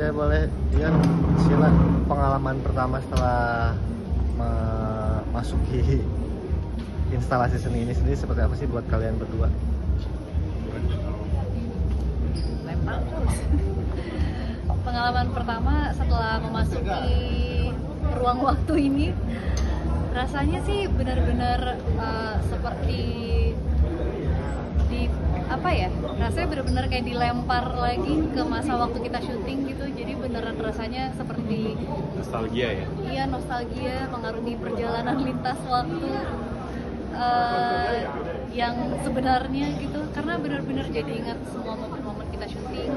Oke, boleh. Ian, sila pengalaman pertama setelah memasuki instalasi seni ini sendiri seperti apa sih buat kalian berdua? Lempar terus. Pengalaman pertama setelah memasuki ruang waktu ini, rasanya sih benar-benar seperti di apa ya? Rasanya benar-benar kayak dilempar lagi ke masa waktu kita syuting gitu. Jadi beneran rasanya seperti Nostalgia ya? iya, nostalgia mengarungi perjalanan lintas waktu yang sebenarnya gitu, karena benar-benar jadi ingat semua momen-momen kita syuting,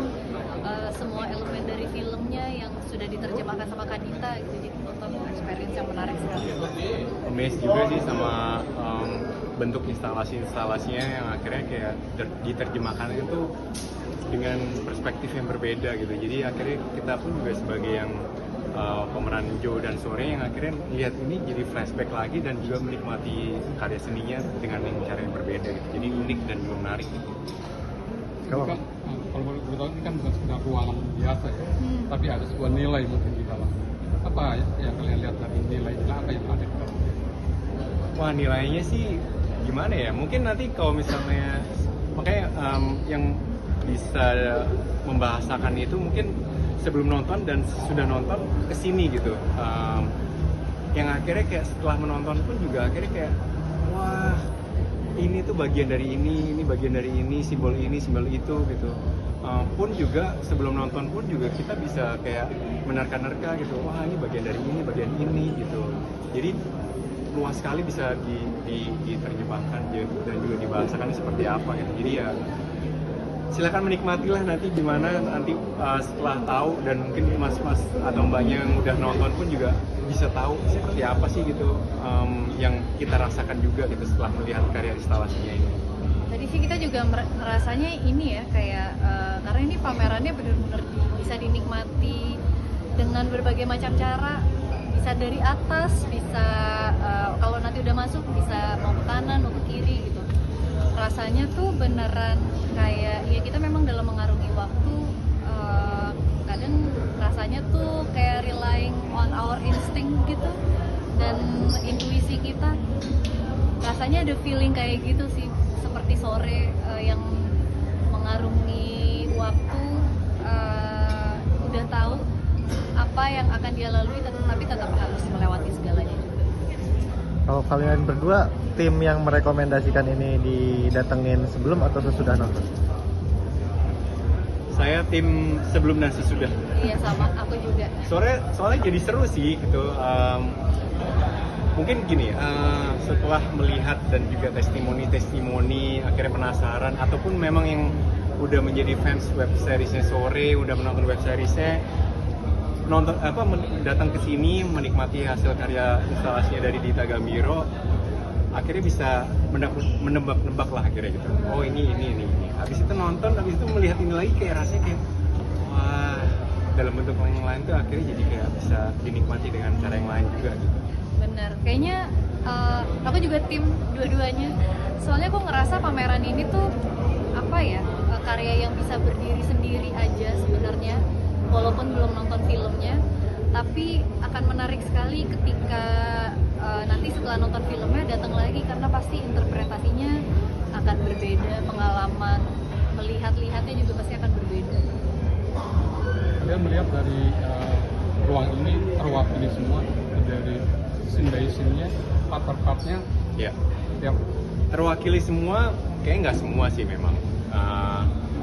semua elemen dari filmnya yang sudah diterjemahkan sama Kanita gitu. Jadi nonton experience yang menarik sekali. Amazed juga sih sama bentuk instalasinya yang akhirnya kayak diterjemahkan itu dengan perspektif yang berbeda gitu. Jadi akhirnya kita pun juga sebagai yang pemeran Joe dan Sore yang akhirnya lihat ini jadi flashback lagi dan juga menikmati karya seninya dengan cara yang berbeda gitu. Jadi unik dan juga menarik gitu. Kalau boleh tahu, ini kan bukan sekedar ruangan biasa ya, tapi ada sebuah nilai mungkin di dalam. Apa yang kalian lihat dari nilai apa yang ada di dalam? Wah, nilainya sih gimana ya? Mungkin nanti kalau misalnya makanya yang bisa membahasakan itu mungkin sebelum nonton dan sudah nonton kesini gitu. Yang akhirnya kayak setelah menonton pun juga akhirnya kayak wah, ini tuh bagian dari ini bagian dari ini, simbol itu gitu. Pun juga sebelum nonton pun juga kita bisa kayak menerka-nerka gitu, wah ini bagian dari ini, bagian ini gitu. Jadi luas sekali bisa diterjemahkan dan juga dibahasakan seperti apa gitu. Jadi ya silakan menikmatilah nanti gimana nanti setelah tahu, dan mungkin mas-mas atau mbaknya yang udah nonton pun juga bisa tahu seperti apa sih gitu yang kita rasakan juga gitu setelah melihat karya instalasinya ini. Tadi sih kita juga rasanya ini ya kayak karena ini pamerannya benar-benar bisa dinikmati dengan berbagai macam cara, bisa dari atas, bisa kalau nanti udah masuk bisa mau ke kanan mau ke kiri gitu. Rasanya tuh beneran kayak ya kita memang dalam mengarungi waktu, kadang rasanya tuh kayak relying on our instinct gitu dan intuisi kita. Rasanya ada feeling kayak gitu sih, seperti Sore yang mengarungi waktu, udah tahu apa yang akan dia lalui tapi tetap harus melewati segalanya juga. kalau kalian berdua, tim yang merekomendasikan ini didatengin sebelum atau sesudah nonton? Saya tim sebelum dan sesudah. Iya, sama aku juga. Soalnya jadi seru sih gitu. Mungkin gini, setelah melihat dan juga testimoni akhirnya penasaran, ataupun memang yang udah menjadi fans web seriesnya Sore, udah menonton web seriesnya, datang ke sini menikmati hasil karya instalasinya dari Dita Gambiro, akhirnya bisa menebak-nebak lah akhirnya gitu. Oh ini. Habis itu nonton, habis itu melihat ini lagi kayak rasanya kayak wah, dalam bentuk yang lain tuh akhirnya jadi kayak bisa dinikmati dengan cara yang lain juga gitu. Bener, kayaknya aku juga tim dua-duanya. Soalnya aku ngerasa pameran ini tuh apa ya, karya yang bisa berdiri sendiri aja sebenarnya, walaupun belum nonton filmnya, tapi akan menarik sekali ketika nanti setelah nonton filmnya datang lagi, karena pasti interpretasinya akan berbeda, pengalaman melihatnya juga pasti akan berbeda. Kalian melihat dari ruang ini terwakili semua dari scene-by-scene-nya, part-partnya. Ya. Tiap Terwakili semua, kayaknya nggak semua sih memang.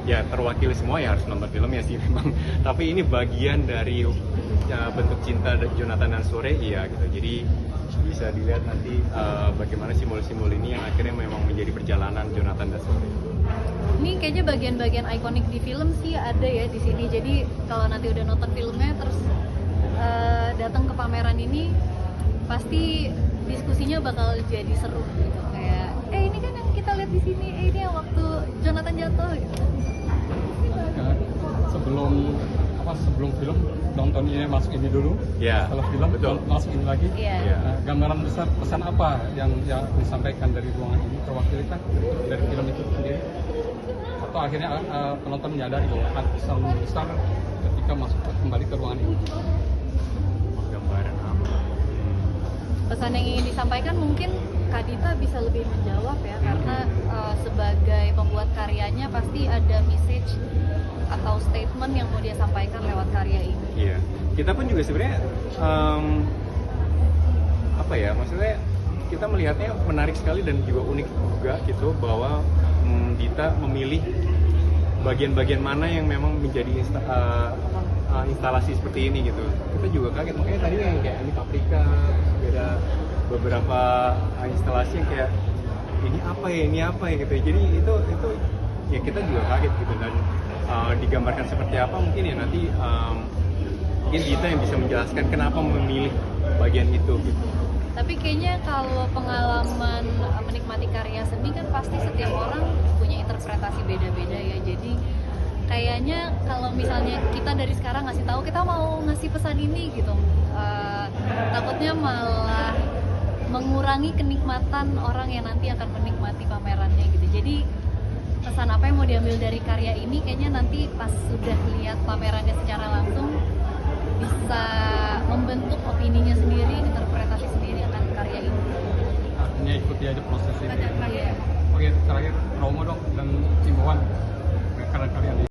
Ya terwakili semua ya harus nonton filmnya sih memang. Tapi ini bagian dari bentuk cinta Jonathan dan Sore, iya gitu. Jadi bisa dilihat nanti bagaimana simbol-simbol ini yang akhirnya memang menjadi perjalanan Jonathan dan Sore. Ini kayaknya bagian-bagian ikonik di film sih ada ya di sini. Jadi kalau nanti udah nonton filmnya terus datang ke pameran ini, pasti diskusinya bakal jadi seru gitu. Kayak ini kan yang kita lihat di sini, ini yang waktu Jonathan jatuh gitu. sebelum film nonton ini, masuk ini dulu. Ya. Setelah film Betul. masuk ini lagi. Iya. Ya. Gambaran besar pesan apa yang disampaikan dari ruangan ini terwakili kan dari film itu sendiri? Atau akhirnya penonton menyadari bahwa ada pesan besar ketika ketika masuk kembali ke ruangan ini? Gambaran apa? Pesan yang ingin disampaikan mungkin Kak Dita bisa lebih menjawab ya, karena sebagai pembuat karyanya pasti ada message atau statement yang mau dia sampaikan lewat karya ini. Iya, kita pun juga sebenarnya apa ya, maksudnya kita melihatnya menarik sekali dan juga unik juga gitu, bahwa Dita memilih bagian-bagian mana yang memang menjadi instalasi seperti ini gitu. Kita juga kaget, makanya tadi yang kayak ini paprika, terus ada beberapa instalasi yang kayak ini apa ya gitu. Jadi itu ya kita juga kaget gitu, dan digambarkan seperti apa mungkin ya nanti mungkin Dita yang bisa menjelaskan kenapa memilih bagian itu gitu. Tapi kayaknya kalau pengalaman menikmati karya seni kan pasti setiap orang punya interpretasi beda-beda ya. Jadi kayaknya kalau misalnya kita dari sekarang ngasih tahu kita mau ngasih pesan ini gitu, takutnya malah mengurangi kenikmatan orang yang nanti akan menikmati pamerannya gitu. Jadi pesan apa yang mau diambil dari karya ini kayaknya nanti pas sudah lihat pamerannya secara langsung bisa membentuk opininya sendiri, interpretasi sendiri akan karya ini. Artinya ikuti aja proses ini. Iya. Oke, terakhir promo dong dan himbauan karena kalian